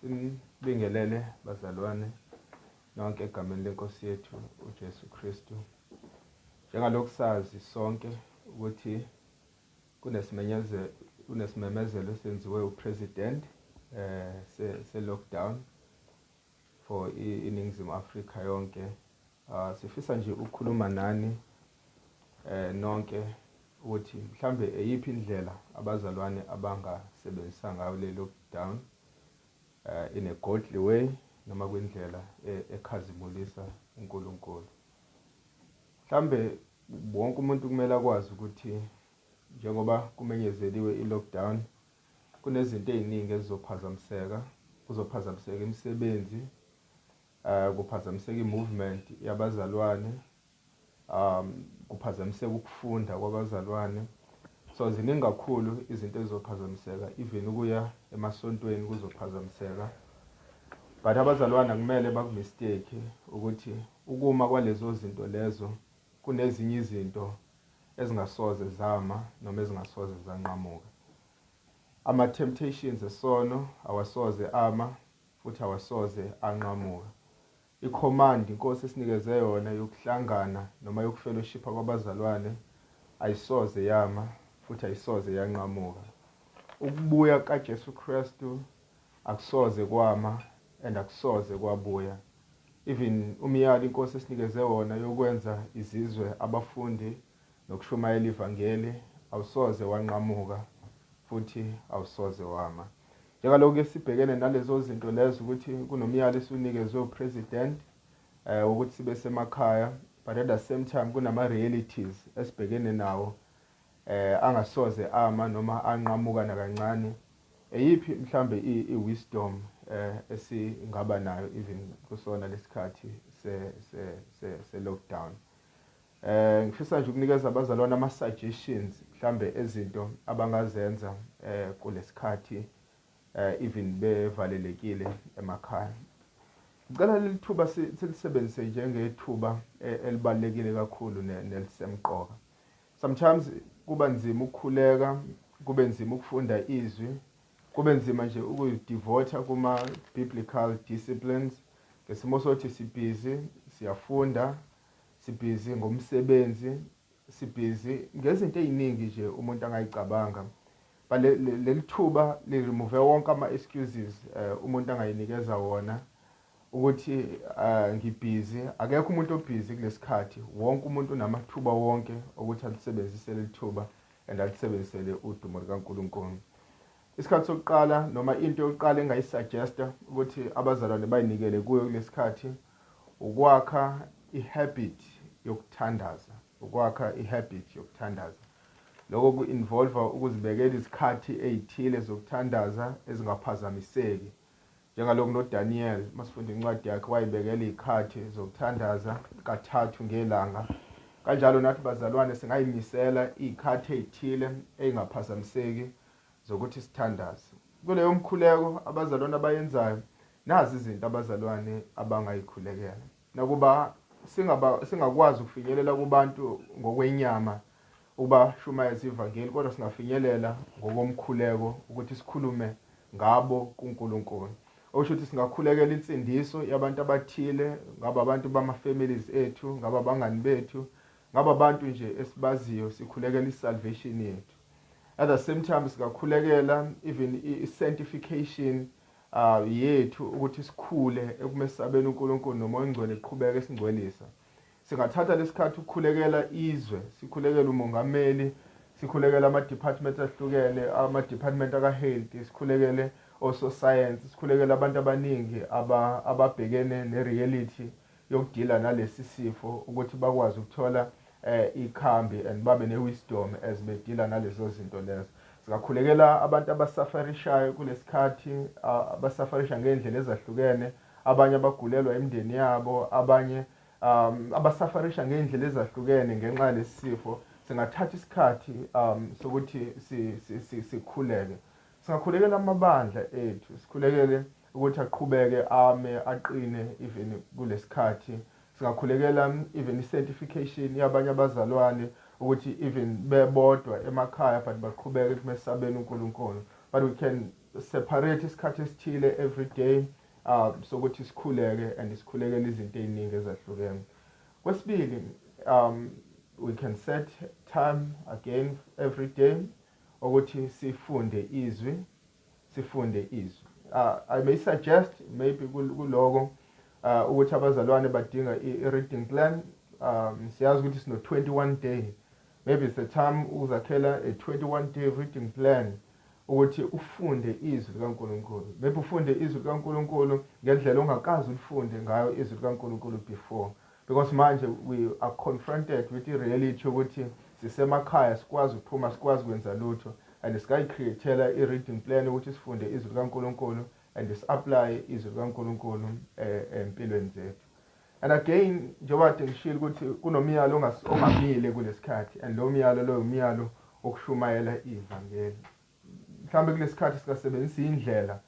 Sinibingelele bazalwane nonke egameni lenkosi yethu uJesu Kristu. Njengalokhu sazi sonke ukuthi kunesimemezelo esenziwe upresident se lockdown for iNingizimu Afrika yonke. Sifisa nje ukukhuluma nani nonke ukuthi mhlambe eyiphi indlela abazalwane abangasebenzisa ngayo le lockdown in a godly way noma kwindlela ekhazimulisa uNkulunkulu. Mhlambe wonke umuntu kumele akwazi ukuthi njengoba kumenyezeliwe i-lockdown kunezinto eziningi ezizophazamiseka. Kuzophazamiseka imisebenzi, kuphazamiseka i-movement yabazalwane, kuphazamiseka ukufunda kwabazalwane. So ziningi kakhulu izinto ezizophazamiseka, even ukuya emasontweni kuzophazamiseka. But abazalwane kumele bakumistake ukuthi ukuma kwalezo zinto lezo kunezinye izinto ezingasoze zama noma ezingasoze zanqamuka. Ama-temptations esono awasoze ama futhi awasoze anqamuka. I-command inkosi esinikeze yona yokuhlangana noma yokufellowshipa kwabazalwane ayisoze yama futhi ayisoze yanqamuka. Ukubuya kaJesu Kristu akusoze kwama and akusoze kwabuya. Even umyalo inkosi esinikeze wona yokwenza izizwe abafundi nokushumayela ivangeli awusoze wanqamuka futhi awusoze wama. Njengalokhu sibhekene nalezo zinto lezo ukuthi kunomyalo esunikezwe upresident ukuthi sibe semakhaya, but at the same time kunama-realities esibhekene nawo angasoze ama noma anqamuka nakancane. Eyiphi mhlambe i-wisdom esingaba nayo even kusona lesikhathi se-lockdown? Ngifisa nje ukunikeza abazalwane ama-suggestions mhlambe ezinto abangazenza kulesikhathi even bevalelekile emakhaya. Ngicela leli thuba silisebenzise njengethuba elibalekile kakhulu nelisemqoka. Sometimes kuba nzima ukukhuleka, kube nzima ukufunda izwi, kube nzima nje ukuzidivotha kuma-biblical disciplines. Ngesimo sokuthi sibhizi siyafunda, sibhizi ngomsebenzi, sibhizi ngezinto eziningi nje umuntu angayicabanga. But leli thuba li-remove wonke ama-excuses umuntu angayinikeza wona ukuthi ngibhizi. Akekho umuntu obhizi kulesikhathi. Wonke umuntu unamathuba wonke ukuthi alisebenzise leli thuba and alisebenzisele udumo likaNkulunkulu. Isikhathi sokuqala noma into yokuqala engayisuggesta ukuthi abazalwane bayinikele kuyo kulesikhathi ukwakha i-habit yokuthandaza. Ukwakha i-habit yokuthandaza. Lokho ku-involve ukuzibekela izikhathi ezithile zokuthandaza ezingaphazamiseki. Njengalokhu noDaniel masifunda incwadi yakhe wayibekela izikhathi zokuthandaza kathathu ngelanga. Kanjalo nathi bazalwane singayimisela izikhathi ezithile ezingaphazamiseki zokuthi sithandaze. Kuleyo mkhuleko abazalwane abayenzayo, nazi izinto abazalwane abangayikhulekela. Nakuba singakwazi ukufinyelela kubantu ngokwenyama uba shumayeza ivangeli, kodwa singafinyelela ngokomkhuleko ukuthi sikhulume ngabo kuNkulunkulu. Okusho ukuthi singakhulekela insindiso yabantu abathile, ngaba abantu bama-families ethu, ngaba abangani bethu, ngaba abantu nje esibaziyo, sikhulekela i-salvation yethu. At the same time singakhulekela even i-sanctification yethu ukuthi sikhule ekumesabeni uNkulunkulu noMoya oNgcwele eqhubeka esingcwelisa. Singathatha lesikhathi ukukhulekela izwe, sikhulekela umongameli, sikhulekela ama-departments ahlukene, ama-department aka-health, sikhulekele o-science, sikhulekela abantu abaningi ababhekene ne-reality yokudila nalesi sifo ukuthi bakwazi ukuthola ikhambi and babe ne-wisdom as bedila nalezo zinto lezo. Singakhulekela abantu abasafarishayo kulesikhathi, abasafarisha ngendlela ezahlukene, abanye abagulelwa imindeni yabo, abanye abasafarisha ngendlela ezahlukene ngenxa yalesi sifo. Singathatha isikhathi sokuthi sikhuleke. Singakhulekela amabandla ethu, sikhulekele ukuthi aqhubeke ame aqine even kulesikhathi. Singakhulekela even i-sanctification yabanye abazalwane ukuthi even bebodwa emakhaya but baqhubeke kumesabeni uNkulunkulu. But we can separate isikhathi esithile every day sokuthi sikhuleke and sikhulekele izinto eziningi ezahlukene. Kwesibili, we can set time again every day ukuthi sifunde izwi. I may suggest maybe kuloko ukuthi abazalwane badinga i-reading plan. Siyazi ukuthi sino 21 day. Maybe it's the time uzakhela a 21 day reading plan ukuthi ufunde izwi likaNkulunkulu. Maybe ufunde izwi likaNkulunkulu ngendlela ongakazi ulifunde ngayo izwi likaNkulunkulu before. Because manje we are confronted with i-reality ukuthi sisemakhaya sikwazi ukuphuma sikwazi kwenza lutho, and sikayicreatela i-reading plan ukuthi sifunde izwi likaNkulunkulu and si-apply izwi likaNkulunkulu empilweni zethu. And again, njengoba ngishilo ukuthi kunomyalo ongamile kulesikhathi, and lo myalo lo umyalo okushumayela ivangeli. Mhlambe kulesikhathi sikasebenzisa indlela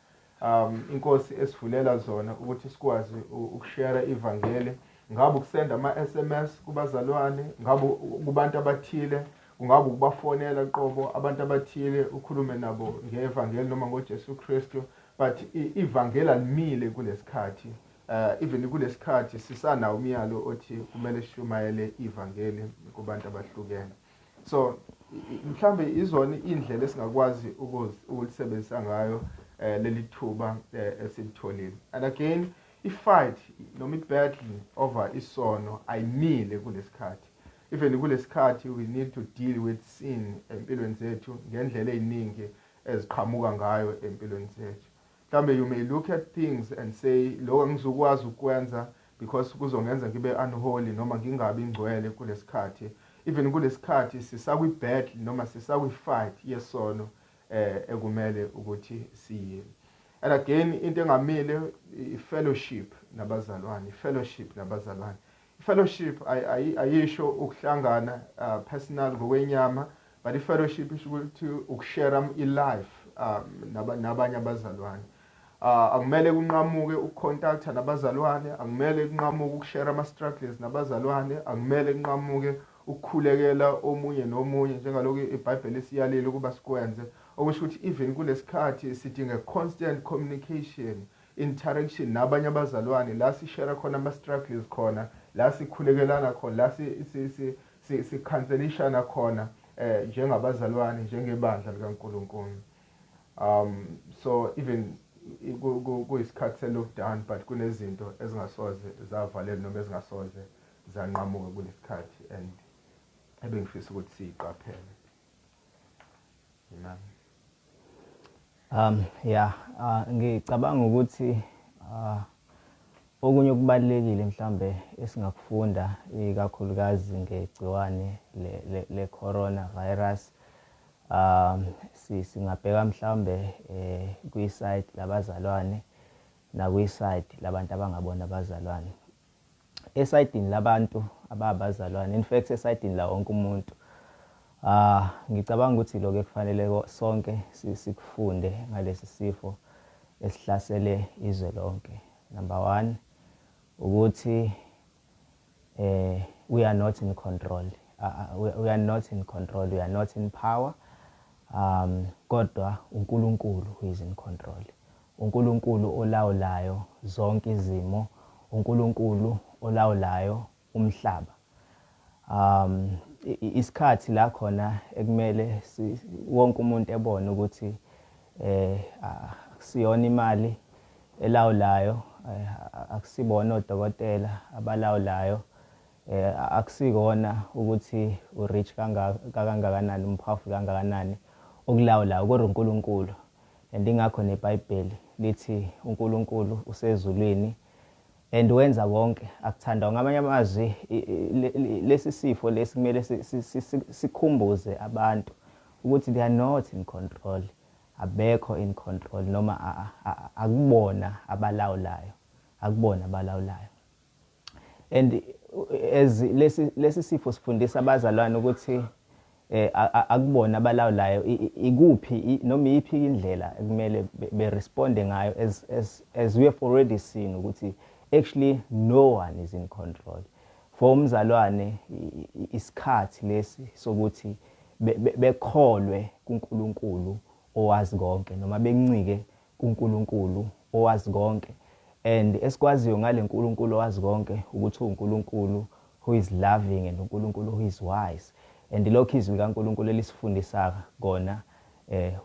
inkosi esivulela zona ukuthi sikwazi ukushare ivangeli, ngabe ukusenda ama-SMS kubazalwane, ngabe kubantu abathile, kungabe ukubafonela qobo abantu abathile ukhulume nabo ngevangeli noma ngoJesu Kristu. But ivangeli alimile kulesikhathi. Even kulesikhathi sisanawo umyalo othi kumele sishumayele ivangeli kubantu abahlukene. So mhlambe izona indlela esingakwazi ukulisebenzisa ngayo leli thuba esilitholile. And again, i-fight noma i-battle over isono ayimile kulesikhathi. Even kulesikhathi we need to deal with sin empilweni zethu ngendlela eziningi eziqhamuka ngayo empilweni zethu. Mhlambe you may look at things and say lokho ngizokwazi ukwenza because kuzongenza ngibe unholy noma ngingabi ngcwele kulesikhathi. Even kulesikhathi sisakwi-battle noma sisakwi-fight yesono ekumele ukuthi siye. And again, into engamile i-fellowship nabazalwane. I-fellowship ayisho ukuhlangana personal ngokwenyama, but i-fellowship isho ukuthi ukushare i-life nabanye abazalwane. Akumele kunqamuke ukucontacta nabazalwane, akumele kunqamuke ukushare ama-struggles nabazalwane, akumele kunqamuke ukukhulekela omunye nomunye njengalokho iBhayibheli siyalile ukuba sikwenze. Okusho ukuthi even kulesikhathi sidinga constant communication, interaction nabanye abazalwane, la sishare khona ama-struggles khona, la sikhulekelana khona, la sikhanselishana khona njengabazalwane, njengebandla likaNkulunkulu. So even kuyisikhathi se-lockdown, but kunezinto ezingasoze zavalelwa noma ezingasoze zanqamuka kulesikhathi, and ebengifisa ukuthi siyiqaphele. Ngicabanga ukuthi okunye okubalekile mhlambe esingakufunda ikakhulukazi ngegciwane le coronavirus, singabheka mhlambe kwi-side labazalwane na kwi-side labantu abangabona abazalwane. Esayidini labantu ababazalwane, in fact esayidini la wonke umuntu, ngicabanga ukuthi lokho ekufanele sonke sikufunde ngalesi sifo esihlasele izwe lonke. Number 1 ukuthi we are not in control. We are not in control, we are not in power. Kodwa uNkulunkulu who is in control. uNkulunkulu olawulayo zonke izimo, uNkulunkulu olawulayo umhlaba. Isikhathi la khona ekumele wonke umuntu ebone ukuthi akusiyona imali elawulayo, akusibona odokotela abalawulayo, akusikona ukuthi u-rich kangakanani, umpowerful kangakanani okulawulayo, kodwa uNkulunkulu. And ingakho neBhayibheli lithi uNkulunkulu usezulwini and wenza konke akuthandayo. Ngamanye amazwi lesi sifo lesi kumele sikhumbuze abantu ukuthi they are not in control, abekho in control, noma akubona abalawulayo, and as lesi sifo sifundisa abazalwane ukuthi akubona abalawulayo, ikuphi noma iphi indlela ekumele beresponde ngayo, as we have already seen ukuthi actually no one is in control. For umzalwane isikhathi lesi sokuthi bekholwe kuNkulunkulu owazi konke noma bekuncike kuNkulunkulu owazi konke. And esikwaziyo ngale nkulunkulu owazi konke ukuthi uNkulunkulu who is loving and uNkulunkulu who is wise. And lokho izwi kaNkulunkulu elisifundisa kona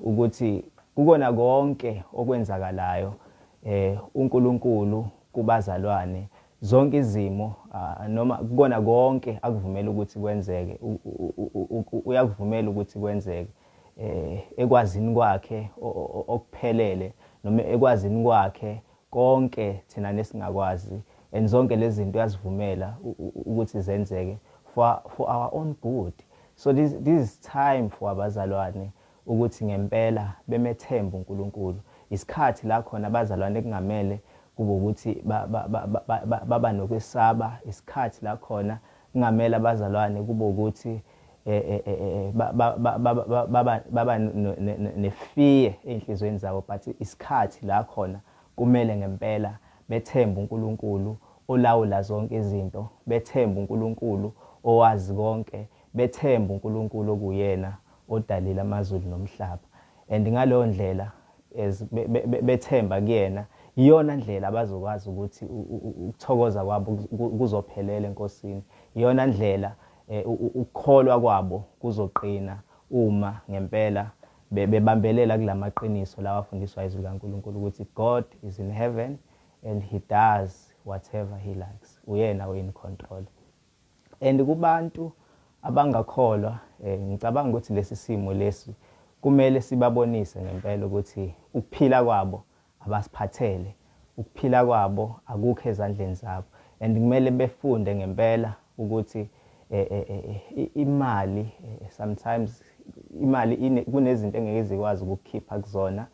ukuthi kukona konke okwenzakalayo uNkulunkulu kubazalwane zonke izimo noma kukona konke akuvumela ukuthi kwenzeke uyakuvumela ukuthi kwenzeke ekwazini kwakhe okuphelele noma ekwazini kwakhe konke thina nesingakwazi, and zonke lezi zinto uyazivumela ukuthi zenzeke for our own good. So this is time for abazalwane ukuthi ngempela bemethemba uNkulunkulu. Isikhathi la khona abazalwane kungamele kube ukuthi baba nokwesaba, isikhathi la khona kungamele abazalwane kube ukuthi baba nefear enhlizweni zabo, but isikhathi la khona kumele ngempela bethemba uNkulunkulu olawula zonke izinto, bethemba uNkulunkulu owazi konke, bethemba uNkulunkulu okuyena odalile amazulu nomhlaba. And ngaleyo ndlela bethemba kuyena, iyona ndlela abazokwazi ukuthi ukuthokoza kwabo kuzophelela enkosini, iyona ndlela ukukholwa kwabo kuzoqina uma ngempela bebambelela kulamaqiniso lawa afundiswa izwi kaNkulunkulu ukuthi God is in heaven and he does whatever he likes. Uyena in control. And kubantu abangakholwa ngicabanga ukuthi lesi simo lesi kumele sibabonise ngempela ukuthi ukuphila kwabo abasiphathele, ukuphila kwabo akukho ezandleni zabo, and kumele befunde ngempela ukuthi imali sometimes imali kunezinto engeke zikwazi ukukhipha kuzona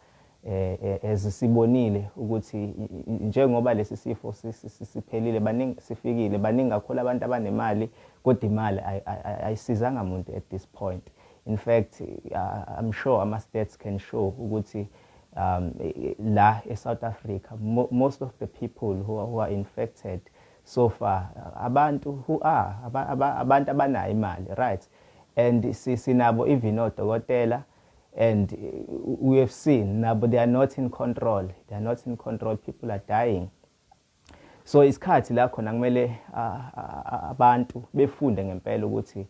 ezisibonile ukuthi njengoba lesi sifo siphelile sifikile baningi kakhulu abantu abanemali kodwa imali ayisizanga umuntu at this point. In fact, I'm sure ama-stats can show ukuthi la eSouth Africa most of the people who are infected so far abantu abantu abanayo imali, right? And sinabo even odokotela, and we have seen nabo they are not in control, people are dying. So isikhathi la khona kumele abantu befunde ngempela ukuthi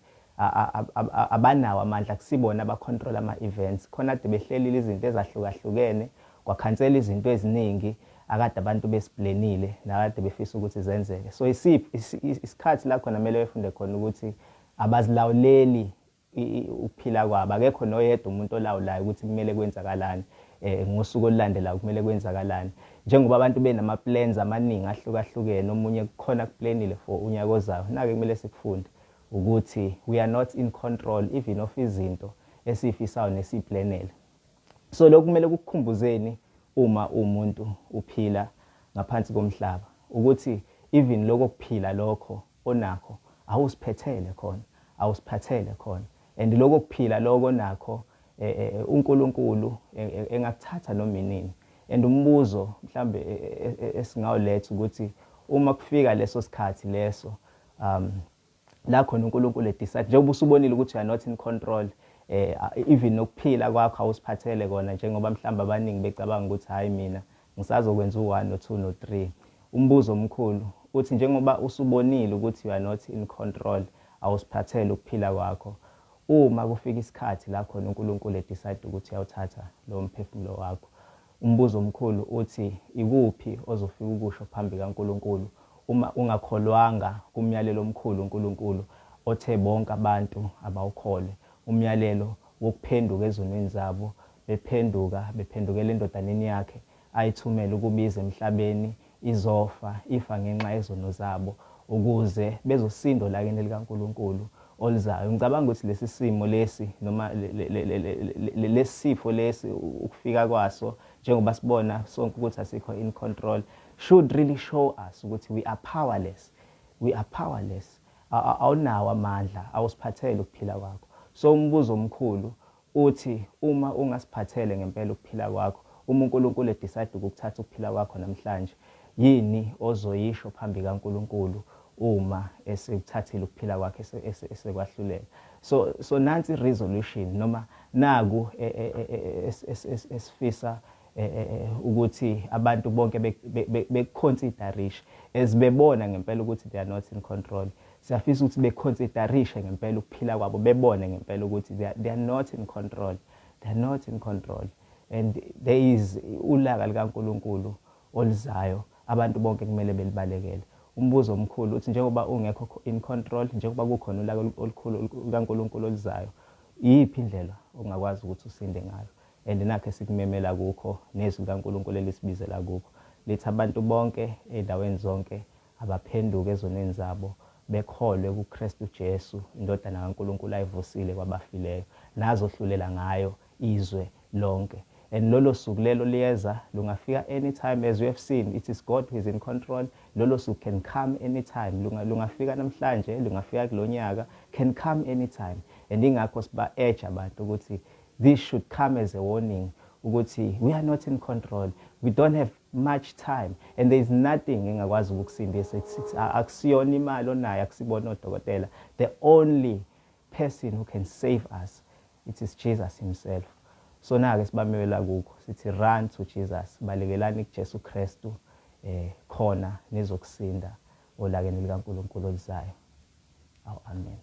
abanawo amandla kusibona abacontrol ama-events, khona ade behlelile izinto ezahlukahlukene kwakhansela izinto eziningi akade abantu besiplenile nakade befisa ukuthi zenzeke. So isikhathi la khona kumele befunde khona ukuthi abazilawuleli ukuphila kwabo, akekho noyedwa umuntu olawulayo ukuthi kumele kwenzakalani ngosuku olulandelayo kumele kwenzakalani, njengoba abantu benama-plans amaningi ahlukahlukene, omunye kukhona kuplenile for unyaka ozayo. Nake kumele sikufunde ukuthi we are not in control even of izinto esifisayo nesiplenele. So lokhu kumele kukukhumbuzeni uma umuntu uphila ngaphansi komhlaba ukuthi even lokho kuphila lokho onakho awusiphathele khona, and lokho kuphila lokho nakho uNkulunkulu engakuthatha noma inini. And umbuzo mhlambe esingawuletha ukuthi uma kufika leso sikhathi leso la khona uNkulunkulu edecide njengoba usubonile ukuthi you are not in control, even nokuphila kwakho awusiphathele kona, njengoba mhlawumbe abaningi becabanga ukuthi hayi mina ngisazokwenza u1 no2 no3. Umbuzo omkhulu uthi njengoba usubonile ukuthi you are not in control, awusiphathele ukuphila kwakho, uma kufika isikhathi la khona uNkulunkulu edecide ukuthi uyawuthatha lo mphefumulo wakho, umbuzo omkhulu uthi ikuphi ozofika ukusho phambi kaNkulunkulu uma ungakholwanga kumyalelo omkhulu uNkulunkulu othe bonke abantu abawukhole, umyalelo wokuphenduka ezonweni zabo, bephendukela endodaneni yakhe ayithumele ukubiza emhlabeni, ifa ngenxa yezono zabo ukuze bezosindwa lakini likaNkulunkulu olizayo. Ngicabanga ukuthi lesi simo lesi noma lesifo lesi ukufika kwaso njengoba sibona sonke ukuthi asikho in control should really show us ukuthi we are powerless. Awunawo amandla, awusiphathele ukuphila kwakho. So umbuzo omkhulu uthi uma ungasiphathele ngempela ukuphila kwakho, uma uNkulunkulu edecide ukuthatha ukuphila kwakho namhlanje, yini ozoyisho phambi kaNkulunkulu uma esekuthathile ukuphila kwakhe esekwahlulela? so nansi resolution noma naku esifisa ukuthi abantu bonke beconsiderishe ezibebona ngempela ukuthi they are not in control. Siyafisa ukuthi beconsiderishe ngempela ukuphila kwabo, bebone ngempela ukuthi they are not in control. They are not in control. And there is ulaka likaNkulunkulu olizayo, abantu bonke kumele belibalekele. Umbuzo omkhulu uthi njengoba ungekho in control, njengoba kukhona ulaka olukhulu likaNkulunkulu olizayo, iyiphi indlela ongakwazi ukuthi usinde ngayo? And nakhe sikumemela kukho nezwi likaNkulunkulu elisibizela kukho lithi abantu bonke endaweni zonke abaphenduke ezonweni zabo bekholwe kuKristu Jesu indodana kaNkulunkulu ayivusile kwabafileyo nazohlulela ngayo izwe lonke. And lolo suku lelo liyeza lungafika anytime. As we have seen, it is God who is in control. Lolo suku can come anytime. Lungafika namhlanje, lungafika kulonyaka, can come anytime. And ingakho siba urge abantu ukuthi this should come as a warning ukuthi we are not in control. We don't have much time and there is nothing engakwazi ukukusindisa. Akusiyona imali onayo, akusibona odokotela. The only person who can save us, it is Jesus himself. So na-ke sibamela kukho sithi run to Jesus, balekelani kuJesu Kristu khona nizokusinda olakeni likaNkulunkulu olizayo. Amen.